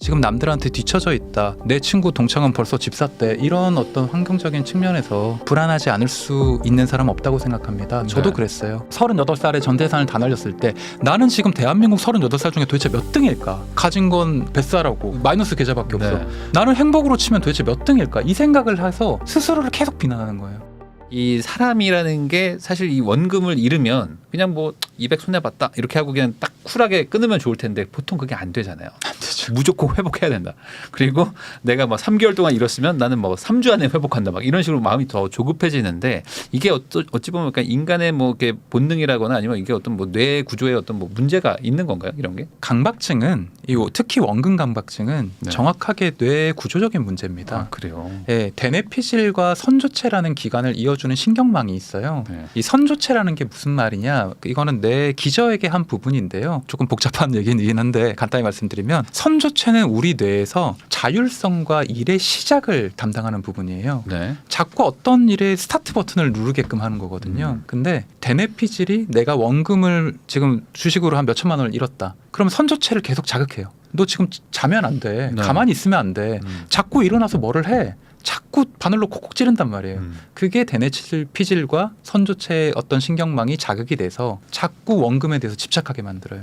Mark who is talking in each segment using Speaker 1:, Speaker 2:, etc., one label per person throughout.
Speaker 1: 지금 남들한테 뒤처져 있다. 내 친구 동창은 벌써 집 샀대. 이런 어떤 환경적인 측면에서 불안하지 않을 수 있는 사람 없다고 생각합니다. 저도
Speaker 2: 네.
Speaker 1: 그랬어요. 38살에 전 재산을 다 날렸을 때 나는 지금 대한민국 38살 중에 도대체 몇 등일까? 가진 건 뱃살하고 마이너스 계좌밖에 없어.
Speaker 2: 네.
Speaker 1: 나는 행복으로 치면 도대체 몇 등일까? 이 생각을 해서 스스로를 계속 비난하는 거예요.
Speaker 2: 이 사람이라는 게 사실 이 원금을 잃으면 그냥 뭐 200 손해봤다 이렇게 하고 그냥 딱 쿨하게 끊으면 좋을 텐데 보통 그게 안 되잖아요.
Speaker 1: 안 되죠.
Speaker 2: 무조건 회복해야 된다. 그리고 내가 뭐 3개월 동안 잃었으면 나는 뭐 3주 안에 회복한다. 막 이런 식으로 마음이 더 조급해지는데 이게 어찌 보면 그러니까 인간의 뭐 이렇게 본능이라거나 아니면 이게 어떤 뭐 뇌 구조에 어떤 뭐 문제가 있는 건가요? 이런 게?
Speaker 1: 강박증은 특히 원근 강박증은
Speaker 2: 네.
Speaker 1: 정확하게 뇌 구조적인 문제입니다.
Speaker 2: 아, 그래요.
Speaker 1: 예, 대뇌피질과 선조체라는 기관을 이어주는 신경망이 있어요.
Speaker 2: 네.
Speaker 1: 이 선조체라는 게 무슨 말이냐? 이거는 뇌 기저액의 한 부분인데요. 조금 복잡한 얘기는 한데 간단히 말씀드리면 선조체는 우리 뇌에서 자율성과 일의 시작을 담당하는 부분이에요.
Speaker 2: 네.
Speaker 1: 자꾸 어떤 일에 스타트 버튼을 누르게끔 하는 거거든요. 근데 대뇌피질이 내가 원금을 지금 주식으로 한 몇 천만 원을 잃었다. 그럼 선조체를 계속 자극해요. 너 지금 자면 안 돼.
Speaker 2: 네.
Speaker 1: 가만히 있으면 안 돼. 자꾸 일어나서 뭐를 해. 자꾸 바늘로 콕콕 찌른단 말이에요. 그게 대뇌피질과 선조체의 어떤 신경망이 자극이 돼서 자꾸 원금에 대해서 집착하게 만들어요.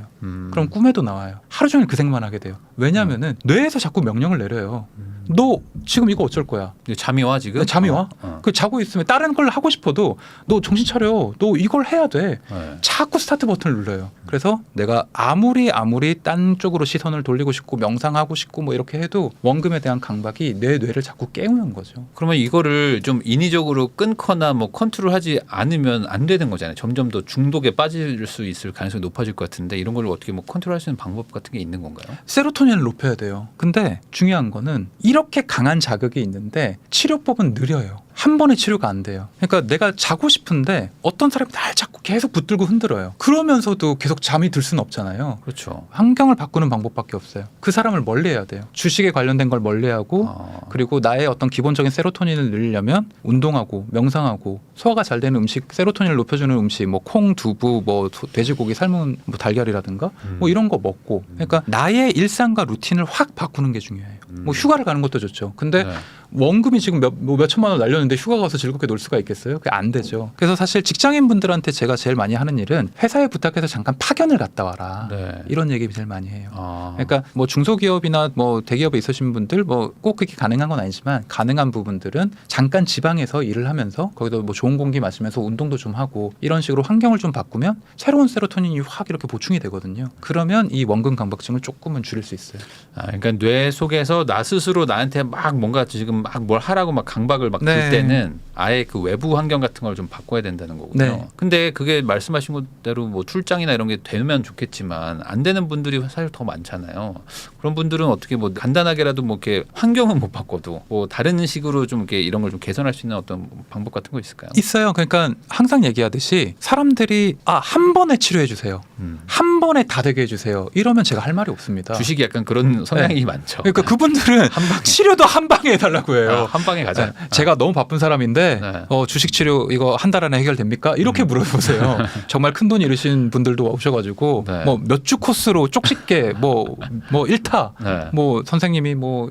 Speaker 1: 그럼 꿈에도 나와요. 하루 종일 그 생각만 하게 돼요. 왜냐하면은 뇌에서 자꾸 명령을 내려요. 너 지금 이거 어쩔 거야?
Speaker 2: 잠이 와 지금?
Speaker 1: 잠이 와? 그 자고 있으면 다른 걸 하고 싶어도 너 정신 차려. 너 이걸 해야 돼.
Speaker 2: 네.
Speaker 1: 자꾸 스타트 버튼을 눌러요. 그래서 내가 아무리 딴 쪽으로 시선을 돌리고 싶고 명상하고 싶고 뭐 이렇게 해도 원금에 대한 강박이 내 뇌를 자꾸 깨우는 거죠.
Speaker 2: 그러면 이거를 좀 인위적으로 끊거나 뭐 컨트롤하지 않으면 안 되는 거잖아요. 점점 더 중독에 빠질 수 있을 가능성이 높아질 것 같은데 이런 걸 어떻게 뭐 컨트롤할 수 있는 방법 같은 게 있는 건가요?
Speaker 1: 세로토닌을 높여야 돼요. 근데 중요한 거는 이렇게 강한 자극이 있는데 치료법은 느려요. 한 번에 치료가 안 돼요. 그러니까 내가 자고 싶은데 어떤 사람이 날 자꾸 계속 붙들고 흔들어요. 그러면서도 계속 잠이 들 수는 없잖아요.
Speaker 2: 그렇죠.
Speaker 1: 환경을 바꾸는 방법밖에 없어요. 그 사람을 멀리해야 돼요. 주식에 관련된 걸 멀리하고 그리고 나의 어떤 기본적인 세로토닌을 늘리려면 운동하고 명상하고 소화가 잘 되는 음식, 세로토닌을 높여주는 음식, 뭐 콩, 두부, 뭐 돼지고기 삶은 뭐 달걀이라든가 뭐 이런 거 먹고, 그러니까 나의 일상과 루틴을 확 바꾸는 게 중요해요. 뭐 휴가를 가는 것도 좋죠. 근데
Speaker 2: 네.
Speaker 1: 원금이 지금 몇 천만 원 날렸는데 휴가 가서 즐겁게 놀 수가 있겠어요? 그게 안 되죠. 그래서 사실 직장인분들한테 제가 제일 많이 하는 일은 회사에 부탁해서 잠깐 파견을 갔다 와라.
Speaker 2: 네.
Speaker 1: 이런 얘기 제일 많이 해요.
Speaker 2: 아.
Speaker 1: 그러니까 뭐 중소기업이나 뭐 대기업에 있으신 분들 뭐 꼭 그렇게 가능한 건 아니지만 가능한 부분들은 잠깐 지방에서 일을 하면서 거기서 뭐 좋은 공기 마시면서 운동도 좀 하고 이런 식으로 환경을 좀 바꾸면 새로운 세로토닌이 확 이렇게 보충이 되거든요. 그러면 이 원근 강박증을 조금은 줄일 수 있어요.
Speaker 2: 그러니까 뇌 속에서 나 스스로 나한테 막 뭔가 지금 막 뭘 하라고 막 강박을 막 줄
Speaker 1: 네.
Speaker 2: 때는 아예 그 외부 환경 같은 걸 좀 바꿔야 된다는 거군요.
Speaker 1: 네.
Speaker 2: 근데 그게 말씀하신 대로 뭐 출장이나 이런 게 되면 좋겠지만 안 되는 분들이 사실 더 많잖아요. 그런 분들은 어떻게 뭐 간단하게라도 뭐 이렇게 환경은 못 바꿔도 뭐 다른 식으로 좀 이렇게 이런 걸 좀 개선할 수 있는 어떤 방법 같은 거 있을까요?
Speaker 1: 있어요. 그러니까 항상 얘기하듯이 사람들이 한 번에 치료해 주세요. 한 번에 다 되게 해주세요. 이러면 제가 할 말이 없습니다.
Speaker 2: 주식이 약간 그런 성향이
Speaker 1: 네.
Speaker 2: 많죠.
Speaker 1: 그러니까 그분들은
Speaker 2: 한 방에.
Speaker 1: 치료도 한 방에 해달라고 해요.
Speaker 2: 한 방에 가자.
Speaker 1: 네. 제가 너무 바쁜 사람인데
Speaker 2: 네.
Speaker 1: 주식 치료 이거 한 달 안에 해결됩니까? 이렇게 물어보세요. 정말 큰 돈 잃으신 분들도 오셔가지고
Speaker 2: 네.
Speaker 1: 뭐 몇 주 코스로 쪽집게 뭐 1타
Speaker 2: 네.
Speaker 1: 뭐 선생님이 뭐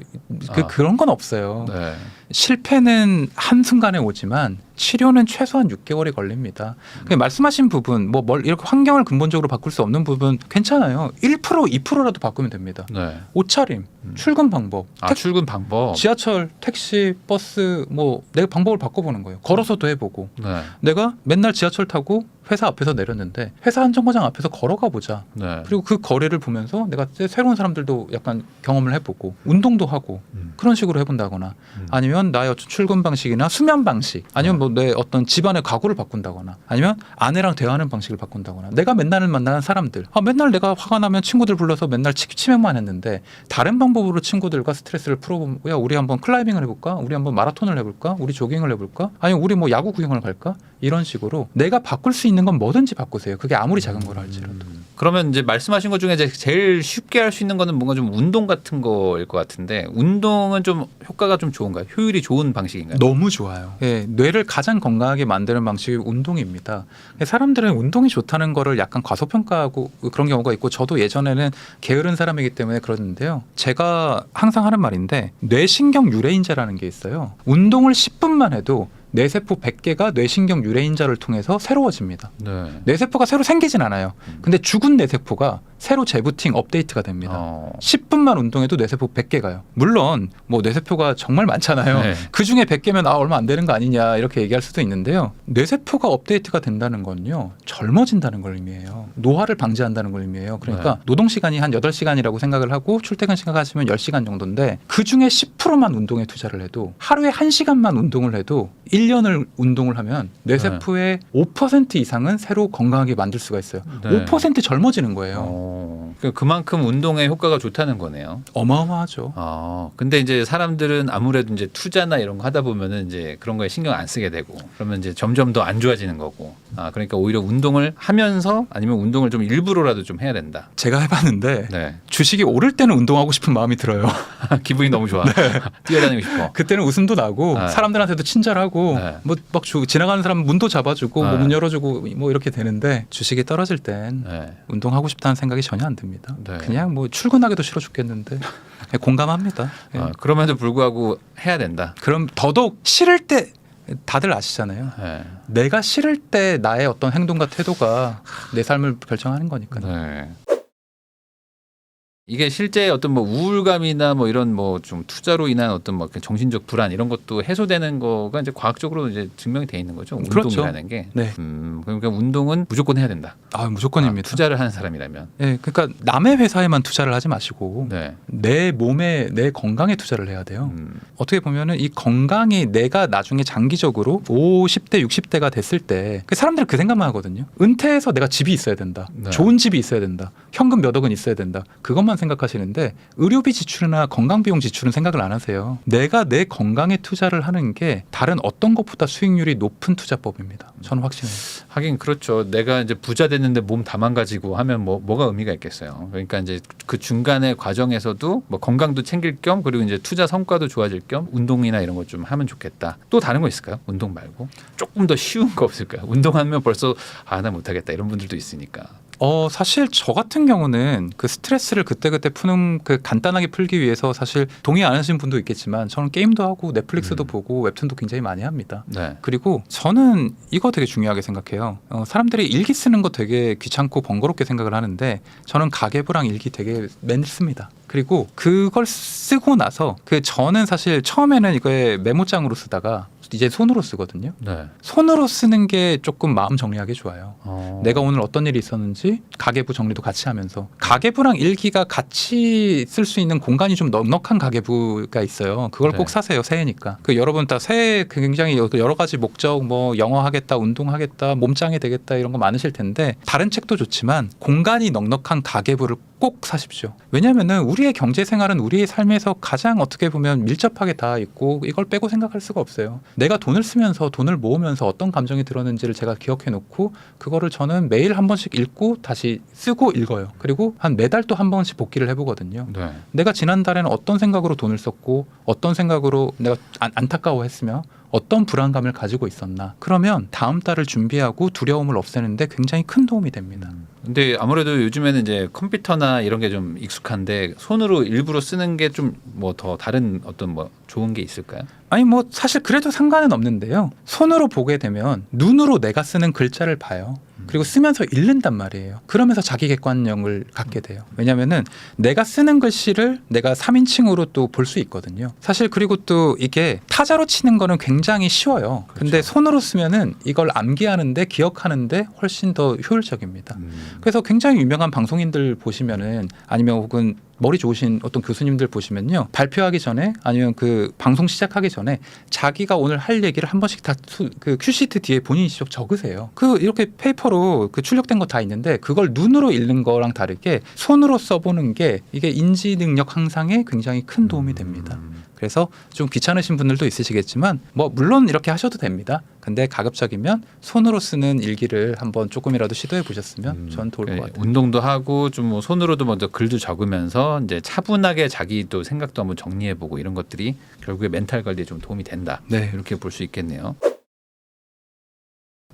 Speaker 1: 그런 건 없어요.
Speaker 2: 네.
Speaker 1: 실패는 한순간에 오지만 치료는 최소한 6개월이 걸립니다. 말씀하신 부분 뭘 이렇게 환경을 근본적으로 바꿀 수 없는 부분 괜찮아요. 1% 2%라도 바꾸면 됩니다.
Speaker 2: 네.
Speaker 1: 옷차림, 출근 방법,
Speaker 2: 출근 방법.
Speaker 1: 지하철, 택시, 버스 내가 방법을 바꿔보는 거예요. 걸어서도 해보고
Speaker 2: 네.
Speaker 1: 내가 맨날 지하철 타고 회사 앞에서 내렸는데 회사 한 정거장 앞에서 걸어가 보자.
Speaker 2: 네.
Speaker 1: 그리고 그 거리를 보면서 내가 새로운 사람들도 약간 경험을 해보고 운동도 하고 그런 식으로 해본다거나 아니면 나의 어떤 출근 방식이나 수면 방식 아니면 뭐 내 어떤 집안의 가구를 바꾼다거나 아니면 아내랑 대화하는 방식을 바꾼다거나 내가 맨날 만나는 사람들 맨날 내가 화가 나면 친구들 불러서 맨날 치맥만 했는데 다른 방법으로 친구들과 스트레스를 풀어보면 야 우리 한번 클라이밍을 해볼까? 우리 한번 마라톤을 해볼까? 우리 조깅을 해볼까? 아니면 우리 뭐 야구 구경을 갈까? 이런 식으로 내가 바꿀 수 있는 건 뭐든지 바꾸세요. 그게 아무리 작은 걸 할지라도.
Speaker 2: 그러면 이제 말씀하신 것 중에 이제 제일 쉽게 할 수 있는 거는 뭔가 좀 운동 같은 거일 것 같은데 운동은 좀 효과가 좀 좋은가요? 효율이 좋은 방식인가요?
Speaker 1: 너무 좋아요. 예, 뇌를 가장 건강하게 만드는 방식이 운동입니다. 사람들은 운동이 좋다는 거를 약간 과소평가하고 그런 경우가 있고 저도 예전에는 게으른 사람이기 때문에 그러는데요. 제가 항상 하는 말인데 뇌신경 유래인자라는 게 있어요. 운동을 10분만 해도 뇌세포 100개가 뇌신경 유래인자를 통해서 새로워집니다.
Speaker 2: 네.
Speaker 1: 뇌세포가 새로 생기진 않아요. 근데 죽은 뇌세포가 새로 재부팅 업데이트가 됩니다. 10분만 운동해도 뇌세포 100개가요. 물론 뭐 뇌세포가 정말 많잖아요.
Speaker 2: 네.
Speaker 1: 그중에 100개면 얼마 안 되는 거 아니냐 이렇게 얘기할 수도 있는데요. 뇌세포가 업데이트가 된다는 건요. 젊어진다는 걸 의미해요. 노화를 방지한다는 걸 의미해요. 그러니까
Speaker 2: 네.
Speaker 1: 노동시간이 한 8시간이라고 생각을 하고 출퇴근 시간 하시면 10시간 정도인데 그중에 10%만 운동에 투자를 해도 하루에 1시간만 운동을 해도 1년을 운동을 하면 뇌세포의 5% 이상은 새로 건강하게 만들 수가 있어요.
Speaker 2: 네.
Speaker 1: 5% 젊어지는 거예요.
Speaker 2: 그만큼 운동에 효과가 좋다는 거네요.
Speaker 1: 어마어마하죠.
Speaker 2: 근데 이제 사람들은 아무래도 이제 투자나 이런 거 하다 보면은 이제 그런 거에 신경 안 쓰게 되고 그러면 이제 점점 더 안 좋아지는 거고. 그러니까 오히려 운동을 하면서 아니면 운동을 좀 일부러라도 좀 해야 된다.
Speaker 1: 제가 해봤는데
Speaker 2: 네.
Speaker 1: 주식이 오를 때는 운동하고 싶은 마음이 들어요.
Speaker 2: 기분이 너무 좋아. 뛰어다니고 싶어.
Speaker 1: 그때는 웃음도 나고
Speaker 2: 네.
Speaker 1: 사람들한테도 친절하고
Speaker 2: 네.
Speaker 1: 뭐 막 지나가는 사람 문도 잡아주고
Speaker 2: 네.
Speaker 1: 뭐 문 열어주고 뭐 이렇게 되는데 주식이 떨어질 땐
Speaker 2: 네.
Speaker 1: 운동하고 싶다는 생각이 전혀 안 듭니다.
Speaker 2: 네.
Speaker 1: 그냥 뭐 출근하기도 싫어 죽겠는데 공감합니다. 예.
Speaker 2: 그럼에도 불구하고 해야 된다.
Speaker 1: 그럼 더더욱 싫을 때 다들 아시잖아요.
Speaker 2: 네.
Speaker 1: 내가 싫을 때 나의 어떤 행동과 태도가 내 삶을 결정하는 거니까요.
Speaker 2: 네. 이게 실제 어떤 뭐 우울감이나 뭐 이런 뭐 좀 투자로 인한 어떤 뭐 정신적 불안 이런 것도 해소되는 거가 이제 과학적으로 이제 증명이 돼 있는 거죠. 운동이라는
Speaker 1: 그렇죠.
Speaker 2: 게.
Speaker 1: 네.
Speaker 2: 그러니까 운동은 무조건 해야 된다.
Speaker 1: 무조건입니다.
Speaker 2: 투자를 하는 사람이라면.
Speaker 1: 예, 그러니까 남의 회사에만 투자를 하지 마시고
Speaker 2: 네.
Speaker 1: 내 몸에 내 건강에 투자를 해야 돼요. 어떻게 보면은 이 건강이 내가 나중에 장기적으로 50대 60대가 됐을 때 사람들은 그 생각만 하거든요. 은퇴해서 내가 집이 있어야 된다.
Speaker 2: 네.
Speaker 1: 좋은 집이 있어야 된다. 현금 몇 억은 있어야 된다. 그것만 생각하시는데 의료비 지출이나 건강비용 지출은 생각을 안 하세요. 내가 내 건강에 투자를 하는 게 다른 어떤 것보다 수익률이 높은 투자법입니다. 저는 확신해요.
Speaker 2: 하긴 그렇죠. 내가 이제 부자 됐는데 몸 다 망가지고 하면 뭐가 의미가 있겠어요. 그러니까 이제 그 중간의 과정에서도 뭐 건강도 챙길 겸 그리고 이제 투자 성과도 좋아질 겸 운동이나 이런 것 좀 하면 좋겠다. 또 다른 거 있을까요? 운동 말고 조금 더 쉬운 거 없을까요? 운동하면 벌써 나 못하겠다 이런 분들도 있으니까.
Speaker 1: 사실 저 같은 경우는 그 스트레스를 그때그때 푸는 그 간단하게 풀기 위해서 사실 동의 안 하시는 분도 있겠지만 저는 게임도 하고 넷플릭스도 보고 웹툰도 굉장히 많이 합니다.
Speaker 2: 네.
Speaker 1: 그리고 저는 이거 되게 중요하게 생각해요. 사람들이 일기 쓰는 거 되게 귀찮고 번거롭게 생각을 하는데 저는 가계부랑 일기 되게 매일 씁니다. 그리고 그걸 쓰고 나서 저는 사실 처음에는 이거에 메모장으로 쓰다가 이제 손으로 쓰거든요.
Speaker 2: 네.
Speaker 1: 손으로 쓰는 게 조금 마음 정리하기 좋아요. 내가 오늘 어떤 일이 있었는지 가계부 정리도 같이 하면서 가계부랑 일기가 같이 쓸 수 있는 공간이 좀 넉넉한 가계부가 있어요. 그걸
Speaker 2: 네.
Speaker 1: 꼭 사세요. 새해니까. 여러분 다 새해 굉장히 여러 가지 목적 뭐 영어 하겠다, 운동하겠다, 몸짱이 되겠다 이런 거 많으실 텐데 다른 책도 좋지만 공간이 넉넉한 가계부를 꼭 사십시오. 왜냐하면은 우리의 경제 생활은 우리의 삶에서 가장 어떻게 보면 밀접하게 다 있고 이걸 빼고 생각할 수가 없어요. 내가 돈을 쓰면서 돈을 모으면서 어떤 감정이 들었는지를 제가 기억해 놓고 그거를 저는 매일 한 번씩 읽고 다시 쓰고 읽어요. 그리고 한 매달 또 한 번씩 복기를 해보거든요.
Speaker 2: 네.
Speaker 1: 내가 지난달에는 어떤 생각으로 돈을 썼고 어떤 생각으로 내가 안타까워했으며 어떤 불안감을 가지고 있었나. 그러면 다음 달을 준비하고 두려움을 없애는데 굉장히 큰 도움이 됩니다.
Speaker 2: 근데 아무래도 요즘에는 이제 컴퓨터나 이런 게 좀 익숙한데 손으로 일부러 쓰는 게 좀 뭐 더 다른 어떤 뭐 좋은 게 있을까요?
Speaker 1: 아니 뭐 사실 그래도 상관은 없는데요. 손으로 보게 되면 눈으로 내가 쓰는 글자를 봐요. 그리고 쓰면서 읽는단 말이에요. 그러면서 자기 객관형을 갖게 돼요. 왜냐하면은 내가 쓰는 글씨를 내가 3인칭으로 또 볼 수 있거든요. 사실 그리고 또 이게 타자로 치는 거는 굉장히 쉬워요. 근데
Speaker 2: 그렇죠.
Speaker 1: 손으로 쓰면은 이걸 암기하는데 기억하는데 훨씬 더 효율적입니다. 그래서 굉장히 유명한 방송인들 보시면은 아니면 혹은 머리 좋으신 어떤 교수님들 보시면요. 발표하기 전에 아니면 그 방송 시작하기 전에 자기가 오늘 할 얘기를 한 번씩 다 그 큐시트 뒤에 본인이 직접 적으세요. 이렇게 페이퍼로 출력된 거 다 있는데 그걸 눈으로 읽는 거랑 다르게 손으로 써보는 게 이게 인지 능력 향상에 굉장히 큰 도움이 됩니다. 그래서 좀 귀찮으신 분들도 있으시겠지만 뭐 물론 이렇게 하셔도 됩니다. 근데 가급적이면 손으로 쓰는 일기를 한번 조금이라도 시도해 보셨으면 전 좋을 것 같아요.
Speaker 2: 운동도 하고 좀 뭐 손으로도 먼저 글도 적으면서 이제 차분하게 자기 또 생각도 한번 정리해보고 이런 것들이 결국에 멘탈 관리에 좀 도움이 된다.
Speaker 1: 네.
Speaker 2: 이렇게 볼 수 있겠네요.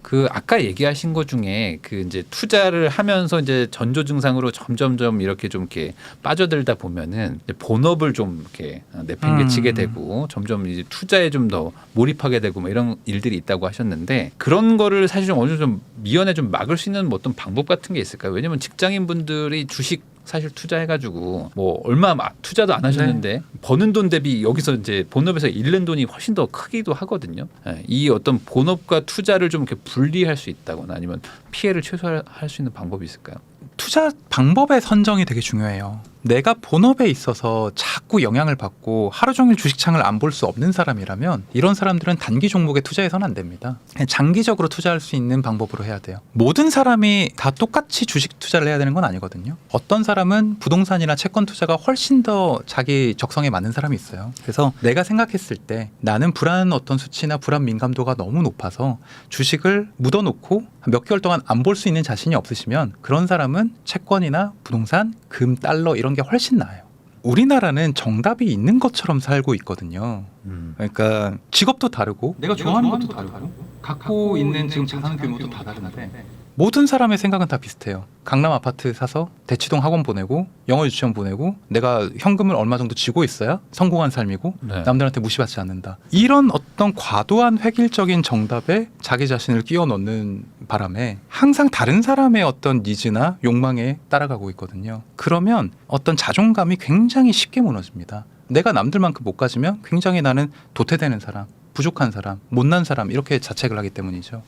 Speaker 2: 그 아까 얘기하신 것 중에 그 이제 투자를 하면서 이제 전조 증상으로 점점점 이렇게 좀 이렇게 빠져들다 보면은 이제 본업을 좀 이렇게 내팽개치게 되고 점점 이제 투자에 좀 더 몰입하게 되고 뭐 이런 일들이 있다고 하셨는데 그런 거를 사실 좀 어느 정도 좀 미연에 좀 막을 수 있는 뭐 어떤 방법 같은 게 있을까요? 왜냐면 직장인 분들이 주식 사실 투자해가지고 뭐 얼마 투자도 안 하셨는데 버는 돈 대비 여기서 이제 본업에서 잃는 돈이 훨씬 더 크기도 하거든요. 예, 이 어떤 본업과 투자를 좀 이렇게 분리할 수 있다거나 아니면 피해를 최소화할 수 있는 방법이 있을까요?
Speaker 1: 투자 방법의 선정이 되게 중요해요. 내가 본업에 있어서 자꾸 영향을 받고 하루 종일 주식창을 안 볼 수 없는 사람이라면 이런 사람들은 단기 종목에 투자해서는 안 됩니다. 그냥 장기적으로 투자할 수 있는 방법으로 해야 돼요. 모든 사람이 다 똑같이 주식 투자를 해야 되는 건 아니거든요. 어떤 사람은 부동산이나 채권 투자가 훨씬 더 자기 적성에 맞는 사람이 있어요. 그래서 내가 생각했을 때 나는 불안 어떤 수치나 불안 민감도가 너무 높아서 주식을 묻어놓고 몇 개월 동안 안 볼 수 있는 자신이 없으시면 그런 사람은 채권이나 부동산, 금, 달러 이런 게 훨씬 나아요. 우리나라는 정답이 있는 것처럼 살고 있거든요. 그러니까 직업도 다르고 내가 좋아하는 것도 다르고 갖고 있는 지금 자산 규모도 다 다른데 모든 사람의 생각은 다 비슷해요. 강남 아파트 사서 대치동 학원 보내고 영어 유치원 보내고 내가 현금을 얼마 정도 쥐고 있어야 성공한 삶이고
Speaker 2: 네.
Speaker 1: 남들한테 무시받지 않는다. 이런 어떤 과도한 획일적인 정답에 자기 자신을 끼워 넣는 바람에 항상 다른 사람의 어떤 니즈나 욕망에 따라가고 있거든요. 그러면 어떤 자존감이 굉장히 쉽게 무너집니다. 내가 남들만큼 못 가지면 굉장히 나는 도태되는 사람, 부족한 사람, 못난 사람 이렇게 자책을 하기 때문이죠.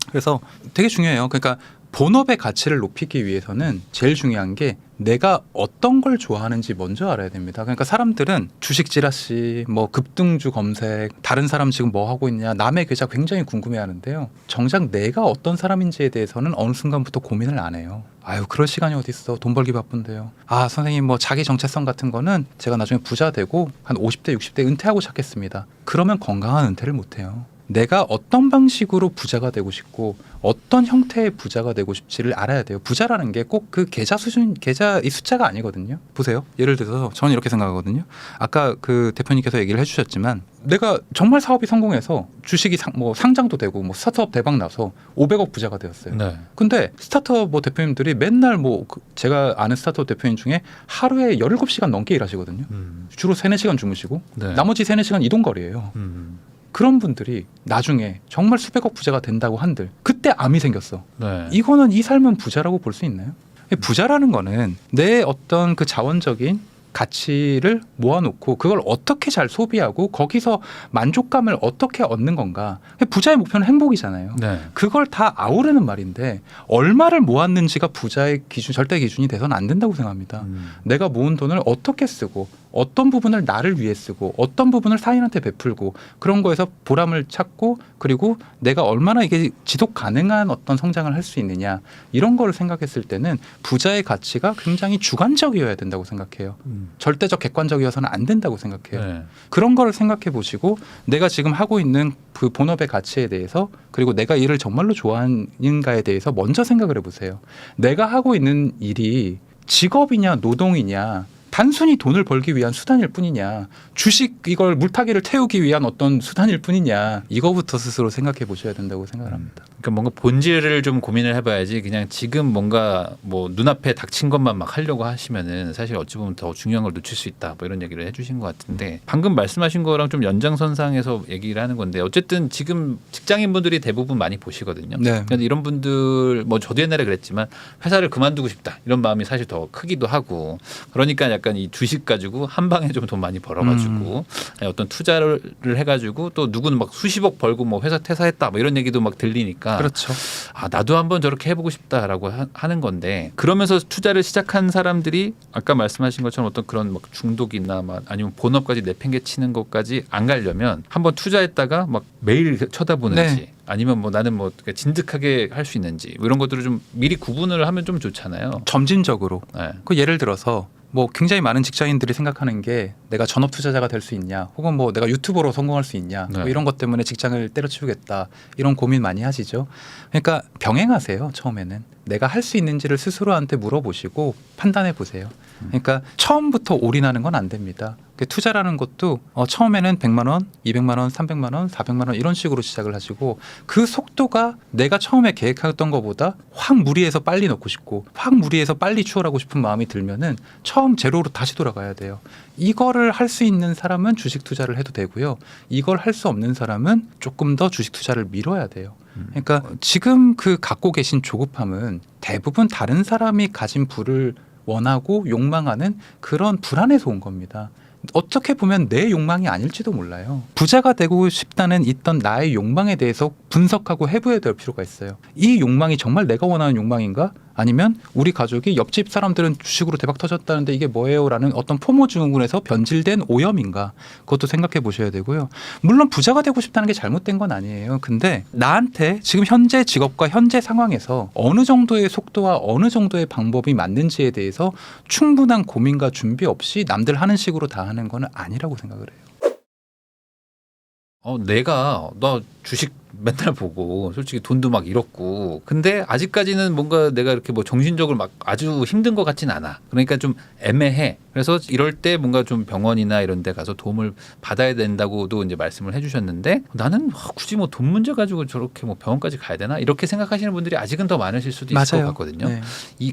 Speaker 1: 그래서 되게 중요해요. 그러니까 본업의 가치를 높이기 위해서는 제일 중요한 게 내가 어떤 걸 좋아하는지 먼저 알아야 됩니다. 그러니까 사람들은 주식 찌라시, 뭐 급등주 검색, 다른 사람 지금 뭐 하고 있냐, 남의 계좌 굉장히 궁금해하는데요. 정작 내가 어떤 사람인지에 대해서는 어느 순간부터 고민을 안 해요. 아유, 그럴 시간이 어디 있어? 돈 벌기 바쁜데요. 아, 선생님 뭐 자기 정체성 같은 거는 제가 나중에 부자 되고 한 50대, 60대 은퇴하고 찾겠습니다. 그러면 건강한 은퇴를 못 해요. 내가 어떤 방식으로 부자가 되고 싶고 어떤 형태의 부자가 되고 싶지를 알아야 돼요. 부자라는 게 꼭 그 계좌 수준, 계좌 이 숫자가 아니거든요. 보세요. 예를 들어서 저는 이렇게 생각하거든요. 아까 그 대표님께서 얘기를 해주셨지만 내가 정말 사업이 성공해서 주식이 상장도 되고 뭐 스타트업 대박 나서 500억 부자가 되었어요.
Speaker 2: 네.
Speaker 1: 근데 스타트업 뭐 대표님들이 맨날 제가 아는 스타트업 대표님 중에 하루에 17시간 넘게 일하시거든요. 주로 3-4시간 주무시고
Speaker 2: 네.
Speaker 1: 나머지 3-4시간 이동거리예요. 그런 분들이 나중에 정말 수백억 부자가 된다고 한들 그때 암이 생겼어.
Speaker 2: 네.
Speaker 1: 이거는 이 삶은 부자라고 볼 수 있나요? 부자라는 거는 내 어떤 그 자원적인 가치를 모아놓고 그걸 어떻게 잘 소비하고 거기서 만족감을 어떻게 얻는 건가. 부자의 목표는 행복이잖아요.
Speaker 2: 네.
Speaker 1: 그걸 다 아우르는 말인데 얼마를 모았는지가 부자의 기준, 절대 기준이 돼서는 안 된다고 생각합니다. 내가 모은 돈을 어떻게 쓰고 어떤 부분을 나를 위해 쓰고 어떤 부분을 타인한테 베풀고 그런 거에서 보람을 찾고 그리고 내가 얼마나 이게 지속 가능한 어떤 성장을 할 수 있느냐 이런 거를 생각했을 때는 부자의 가치가 굉장히 주관적이어야 된다고 생각해요. 절대적 객관적이어서는 안 된다고 생각해요.
Speaker 2: 네.
Speaker 1: 그런 거를 생각해 보시고 내가 지금 하고 있는 그 본업의 가치에 대해서 그리고 내가 일을 정말로 좋아하는가에 대해서 먼저 생각을 해보세요. 내가 하고 있는 일이 직업이냐 노동이냐 단순히 돈을 벌기 위한 수단일 뿐이냐 주식 이걸 물타기를 태우기 위한 어떤 수단일 뿐이냐 이거부터 스스로 생각해 보셔야 된다고 생각을 합니다.
Speaker 2: 그러니까 뭔가 본질을 좀 고민을 해봐야지 그냥 지금 뭔가 뭐 눈앞에 닥친 것만 막 하려고 하시면은 사실 어찌 보면 더 중요한 걸 놓칠 수 있다 뭐 이런 얘기를 해주신 것 같은데 방금 말씀하신 거랑 좀 연장선상에서 얘기를 하는 건데 어쨌든 지금 직장인분들이 대부분 많이 보시거든요.
Speaker 1: 네.
Speaker 2: 그런데 이런 분들 뭐 저도 옛날에 그랬지만 회사를 그만두고 싶다 이런 마음이 사실 더 크기도 하고 그러니까 약간 이 주식 가지고 한 방에 좀 돈 많이 벌어가지고 어떤 투자를 해가지고 또 누구는 막 수십억 벌고 뭐 회사 퇴사했다 뭐 이런 얘기도 막 들리니까
Speaker 1: 그렇죠.
Speaker 2: 아 나도 한번 저렇게 해보고 싶다라고 하는 건데 그러면서 투자를 시작한 사람들이 아까 말씀하신 것처럼 어떤 그런 막 중독이나 막 아니면 본업까지 내팽개치는 것까지 안 가려면 한번 투자했다가 막 매일 쳐다보는지
Speaker 1: 네.
Speaker 2: 아니면 뭐 나는 뭐 진득하게 할 수 있는지 뭐 이런 것들을 좀 미리 구분을 하면 좀 좋잖아요.
Speaker 1: 점진적으로
Speaker 2: 네.
Speaker 1: 그 예를 들어서 뭐 굉장히 많은 직장인들이 생각하는 게 내가 전업 투자자가 될 수 있냐, 혹은 뭐 내가 유튜버로 성공할 수 있냐,
Speaker 2: 네.
Speaker 1: 뭐 이런 것 때문에 직장을 때려치우겠다 이런 고민 많이 하시죠. 그러니까 병행하세요. 처음에는 내가 할 수 있는지를 스스로한테 물어보시고 판단해 보세요. 그러니까 처음부터 올인하는 건 안 됩니다. 투자라는 것도 처음에는 100만 원, 200만 원, 300만 원, 400만 원 이런 식으로 시작을 하시고 그 속도가 내가 처음에 계획했던 것보다 확 무리해서 빨리 넣고 싶고 확 무리해서 빨리 추월하고 싶은 마음이 들면은 처음 제로로 다시 돌아가야 돼요. 이거를 할 수 있는 사람은 주식 투자를 해도 되고요. 이걸 할 수 없는 사람은 조금 더 주식 투자를 미뤄야 돼요. 그러니까 지금 그 갖고 계신 조급함은 대부분 다른 사람이 가진 부를 원하고 욕망하는 그런 불안에서 온 겁니다. 어떻게 보면 내 욕망이 아닐지도 몰라요. 부자가 되고 싶다는 있던 나의 욕망에 대해서 분석하고 해부해야 될 필요가 있어요. 이 욕망이 정말 내가 원하는 욕망인가? 아니면 우리 가족이 옆집 사람들은 주식으로 대박 터졌다는데 이게 뭐예요? 라는 어떤 포모 증후군에서 변질된 오염인가? 그것도 생각해 보셔야 되고요. 물론 부자가 되고 싶다는 게 잘못된 건 아니에요. 근데 나한테 지금 현재 직업과 현재 상황에서 어느 정도의 속도와 어느 정도의 방법이 맞는지에 대해서 충분한 고민과 준비 없이 남들 하는 식으로 다 하는 건 아니라고 생각을 해요.
Speaker 2: 내가 너 주식 맨날 보고 솔직히 돈도 막 잃었고 근데 아직까지는 뭔가 내가 이렇게 뭐 정신적으로 막 아주 힘든 것 같진 않아. 그러니까 좀 애매해. 그래서 이럴 때 뭔가 좀 병원이나 이런 데 가서 도움을 받아야 된다고도 이제 말씀을 해주셨는데 나는 굳이 뭐 돈 문제 가지고 저렇게 뭐 병원까지 가야 되나 이렇게 생각하시는 분들이 아직은 더 많으실 수도 있을 것 같거든요.
Speaker 1: 네.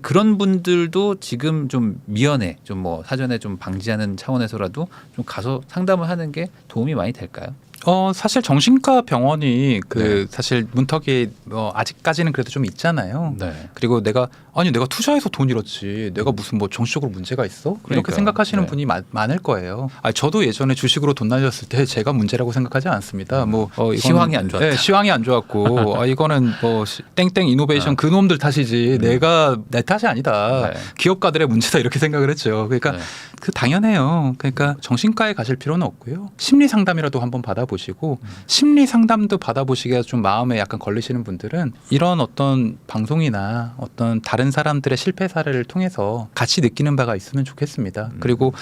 Speaker 2: 그런 분들도 지금 좀 미연에 좀 뭐 사전에 좀 방지하는 차원에서라도 좀 가서 상담을 하는 게 도움이 많이 될까요?
Speaker 1: 사실 정신과 병원이
Speaker 2: 네.
Speaker 1: 사실 문턱이 아직까지는 그래도 좀 있잖아요.
Speaker 2: 네.
Speaker 1: 그리고 내가 투자해서 돈 잃었지. 내가 무슨 뭐 정신적으로 문제가 있어? 이렇게
Speaker 2: 그러니까요.
Speaker 1: 생각하시는
Speaker 2: 네.
Speaker 1: 분이 많을 거예요. 저도 예전에 주식으로 돈 날렸을 때 제가 문제라고 생각하지 않습니다. 이거는,
Speaker 2: 시황이 안 좋았다.
Speaker 1: 네, 시황이 안 좋았고 이거는 뭐 땡땡 이노베이션 그놈들 탓이지 내가 내 탓이 아니다.
Speaker 2: 네.
Speaker 1: 기업가들의 문제다 이렇게 생각을 했죠. 그러니까
Speaker 2: 네.
Speaker 1: 당연해요. 그러니까 정신과에 가실 필요는 없고요. 심리 상담이라도 한번 받아보시고 심리 상담도 받아보시기가 좀 마음에 약간 걸리시는 분들은 이런 어떤 방송이나 어떤 다른 사람들의 실패 사례를 통해서 같이 느끼는 바가 있으면 좋겠습니다. 그리고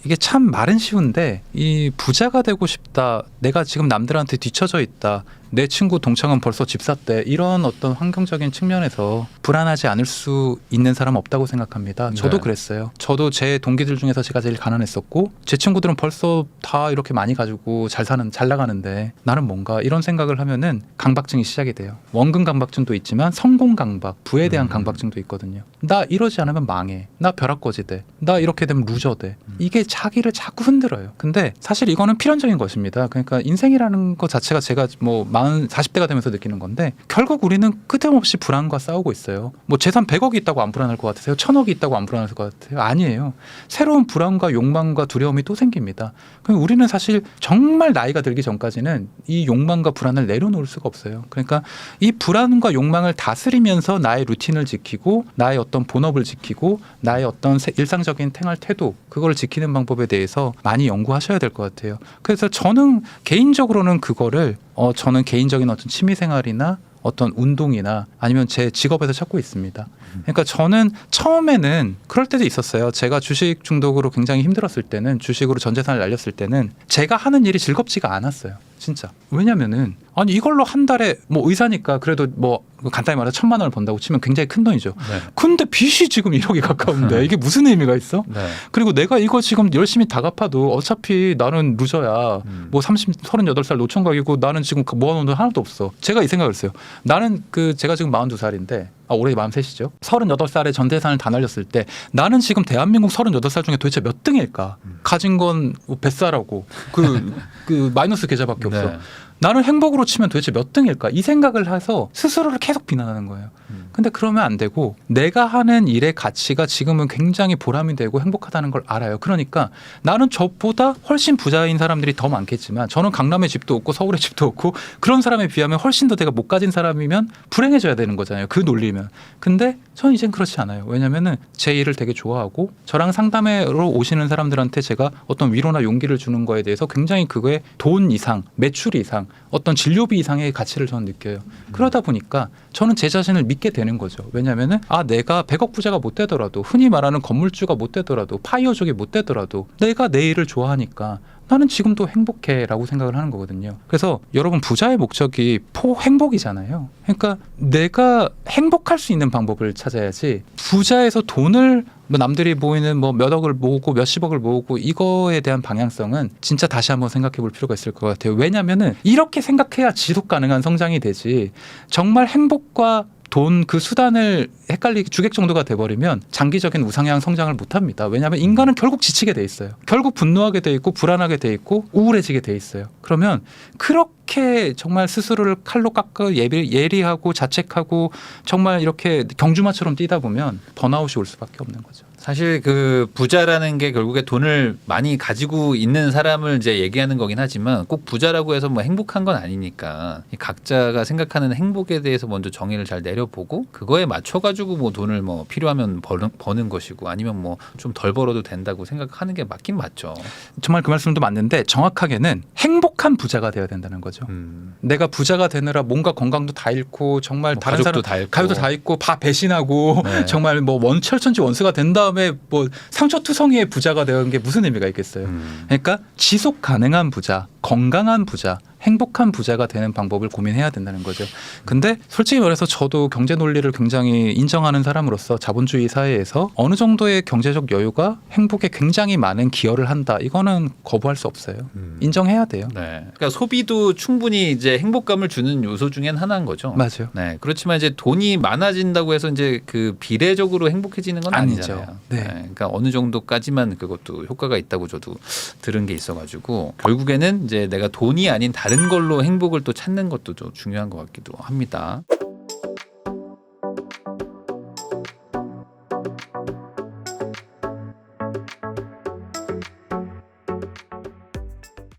Speaker 1: 이게 참 말은 쉬운데 이 부자가 되고 싶다. 내가 지금 남들한테 뒤처져 있다. 내 친구 동창은 벌써 집 샀대. 이런 어떤 환경적인 측면에서 불안하지 않을 수 있는 사람 없다고 생각합니다. 저도
Speaker 2: 네.
Speaker 1: 그랬어요. 저도 제 동기들 중에서 제가 제일 가난했었고 제 친구들은 벌써 다 이렇게 많이 가지고 잘 나가는데 나는 뭔가 이런 생각을 하면은 강박증이 시작이 돼요. 원근 강박증도 있지만 성공 강박, 부에 대한 강박증도 있거든요. 나 이러지 않으면 망해. 나 벼락거지 돼. 나 이렇게 되면 루저 돼. 이게 자기를 자꾸 흔들어요. 근데 사실 이거는 필연적인 것입니다. 그러니까 인생이라는 것 자체가 제가 뭐 40대가 되면서 느끼는 건데 결국 우리는 끝없이 불안과 싸우고 있어요. 뭐 재산 100억이 있다고 안 불안할 것 같으세요? 1000억이 있다고 안 불안할 것 같아요? 아니에요. 새로운 불안과 욕망과 두려움이 또 생깁니다. 그럼 우리는 사실 정말 나이가 들기 전까지는 이 욕망과 불안을 내려놓을 수가 없어요. 그러니까 이 불안과 욕망을 다스리면서 나의 루틴을 지키고 나의 어떤 본업을 지키고 나의 어떤 일상적인 생활 태도 그걸 지키는 방법에 대해서 많이 연구하셔야 될 것 같아요. 그래서 저는 개인적으로는 그거를 저는 개인적인 어떤 취미생활이나 어떤 운동이나 아니면 제 직업에서 찾고 있습니다. 그러니까 저는 처음에는 그럴 때도 있었어요. 제가 주식 중독으로 굉장히 힘들었을 때는 주식으로 전 재산을 날렸을 때는 제가 하는 일이 즐겁지가 않았어요. 진짜. 왜냐면은 이걸로 한 달에 뭐 의사니까 그래도 뭐 간단히 말해서 1000만 원을 번다고 치면 굉장히 큰 돈이죠.
Speaker 2: 네.
Speaker 1: 근데 빚이 지금 1억이 가까운데 이게 무슨 의미가 있어?
Speaker 2: 네.
Speaker 1: 그리고 내가 이거 지금 열심히 다 갚아도 어차피 나는 루저야. 뭐 38살 노총각이고 나는 지금 모아놓은 돈 하나도 없어. 제가 이 생각을 했어요. 나는 제가 지금 42살인데 올해 43이죠. 38살에 전 재산을 다 날렸을 때 나는 지금 대한민국 38살 중에 도대체 몇 등일까? 가진 건 뱃살하고 그 마이너스 계좌밖에 없어.
Speaker 2: 네.
Speaker 1: 나는 행복으로 치면 도대체 몇 등일까? 이 생각을 해서 스스로를 계속 비난하는 거예요. 근데 그러면 안 되고 내가 하는 일의 가치가 지금은 굉장히 보람이 되고 행복하다는 걸 알아요. 그러니까 나는 저보다 훨씬 부자인 사람들이 더 많겠지만 저는 강남에 집도 없고 서울에 집도 없고 그런 사람에 비하면 훨씬 더 내가 못 가진 사람이면 불행해져야 되는 거잖아요. 그 논리면. 근데 저는 이젠 그렇지 않아요. 왜냐면은 제 일을 되게 좋아하고 저랑 상담회로 오시는 사람들한테 제가 어떤 위로나 용기를 주는 거에 대해서 굉장히 그거에 돈 이상, 매출 이상 이상 어떤 진료비 이상의 가치를 저는 느껴요. 그러다 보니까 저는 제 자신을 믿게 되는 거죠. 왜냐하면은 내가 100억 부자가 못 되더라도 흔히 말하는 건물주가 못 되더라도 파이어족이 못 되더라도 내가 내 일을 좋아하니까 나는 지금도 행복해라고 생각을 하는 거거든요. 그래서 여러분 부자의 목적이 행복이잖아요. 그러니까 내가 행복할 수 있는 방법을 찾아야지 부자에서 돈을 남들이 보이는 몇 억을 모으고 몇십억을 모으고 이거에 대한 방향성은 진짜 다시 한번 생각해 볼 필요가 있을 것 같아요. 왜냐하면은 이렇게 생각해야 지속 가능한 성장이 되지 정말 행복과 돈 그 수단을 헷갈리게 주객 정도가 돼버리면 장기적인 우상향 성장을 못합니다. 왜냐하면 인간은 결국 지치게 돼 있어요. 결국 분노하게 돼 있고 불안하게 돼 있고 우울해지게 돼 있어요. 그러면 그렇게 정말 스스로를 칼로 깎아 예리하고 자책하고 정말 이렇게 경주마처럼 뛰다 보면 번아웃이 올 수밖에 없는 거죠.
Speaker 2: 사실 그 부자라는 게 결국에 돈을 많이 가지고 있는 사람을 이제 얘기하는 거긴 하지만 꼭 부자라고 해서 뭐 행복한 건 아니니까 각자가 생각하는 행복에 대해서 먼저 정의를 잘 내려보고 그거에 맞춰가지고 뭐 돈을 뭐 필요하면 버는 것이고 아니면 뭐 좀 덜 벌어도 된다고 생각하는 게 맞긴 맞죠.
Speaker 1: 정말 그 말씀도 맞는데 정확하게는 행복한 부자가 되어야 된다는 거죠. 내가 부자가 되느라 몸과 건강도 다 잃고 정말
Speaker 2: 뭐
Speaker 1: 다른 사람 가족도 다 잃고 다 배신하고
Speaker 2: 네.
Speaker 1: 정말 뭐 원철천지 원수가 된 다음에 뭐 상처투성이의 부자가 되는 게 무슨 의미가 있겠어요. 그러니까 지속 가능한 부자, 건강한 부자, 행복한 부자가 되는 방법을 고민해야 된다는 거죠. 근데 솔직히 말해서 저도 경제 논리를 굉장히 인정하는 사람으로서 자본주의 사회에서 어느 정도의 경제적 여유가 행복에 굉장히 많은 기여를 한다. 이거는 거부할 수 없어요. 인정해야 돼요.
Speaker 2: 네. 그러니까 소비도 충분히 이제 행복감을 주는 요소 중엔 하나인 거죠.
Speaker 1: 맞아요.
Speaker 2: 네. 그렇지만 이제 돈이 많아진다고 해서 이제 그 비례적으로 행복해지는 건
Speaker 1: 아니죠.
Speaker 2: 아니잖아요.
Speaker 1: 네.
Speaker 2: 그러니까 어느 정도까지만 그것도 효과가 있다고 저도 들은 게 있어가지고 결국에는 이제 내가 돈이 아닌 다른 걸로 행복을 또 찾는 것도 좀 중요한 것 같기도 합니다.